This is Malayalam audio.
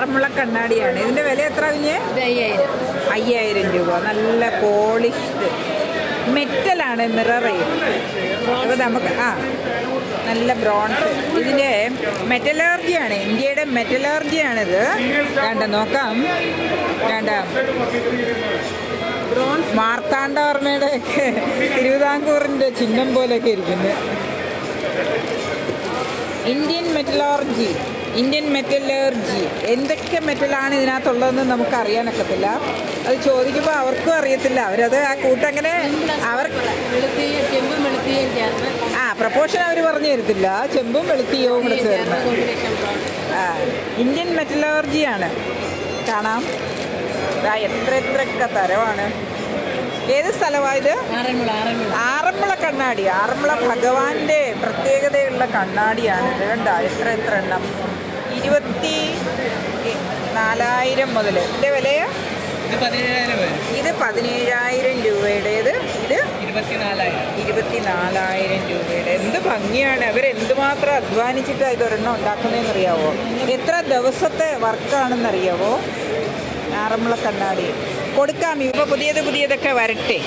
ആറന്മുള കണ്ണാടിയാണ്. ഇതിന്റെ വില എത്ര? കുഞ്ഞ് 5000 രൂപ. നല്ല പോളിഷ്ഡ് മെറ്റലാണ്, മിറർ അപ്പോൾ നമുക്ക് നല്ല ബ്രോൺസ്. ഇതിൻ്റെ മെറ്റലർജിയാണ്, ഇന്ത്യയുടെ മെറ്റലർജിയാണിത്. നോക്കാം. മാർത്താണ്ഡവർമ്മയുടെ ഒക്കെ തിരുവിതാംകൂറിൻ്റെ ചിഹ്നം പോലെയൊക്കെ ഇരിക്കുന്നത്. ഇന്ത്യൻ മെറ്റലർജി എന്തൊക്കെ മെറ്റലാണ് ഇതിനകത്തുള്ളതെന്ന് നമുക്ക് അറിയാനൊക്കത്തില്ല. അത് ചോദിക്കുമ്പോൾ അവർക്കും അറിയത്തില്ല. അവരത് ആ കൂട്ടങ്ങനെ പ്രപ്പോഷൻ അവർ പറഞ്ഞു തരത്തില്ല. ചെമ്പും വെളുത്തിയവും കൂടെ ചേർന്ന് ഇന്ത്യൻ മെറ്റലർജിയാണ്. കാണാം എത്രയൊക്കെ തരമാണ്. ഏത് സ്ഥലമായത്? ആറന്മുള കണ്ണാടി. ആറന്മുള ഭഗവാന്റെ പ്രത്യേകതയുള്ള കണ്ണാടിയാണ് ഇത്. കണ്ട എത്ര എണ്ണം. 24,000 മുതൽ. ഇതിൻ്റെ വിലയോ? ഇത് 17,000 രൂപയുടേത്. ഇത് 24,000 രൂപയുടെ. എന്ത് ഭംഗിയാണ്. അവരെന്തുമാത്രം അധ്വാനിച്ചിട്ടാണ് ഇതൊരെണ്ണം ഉണ്ടാക്കുന്നതെന്നറിയാവോ? എത്ര ദിവസത്തെ വർക്കാണെന്നറിയാവോ? ആറന്മുള കണ്ണാടി കൊടുക്കാം. ഇപ്പോൾ പുതിയതൊക്കെ വരട്ടെ.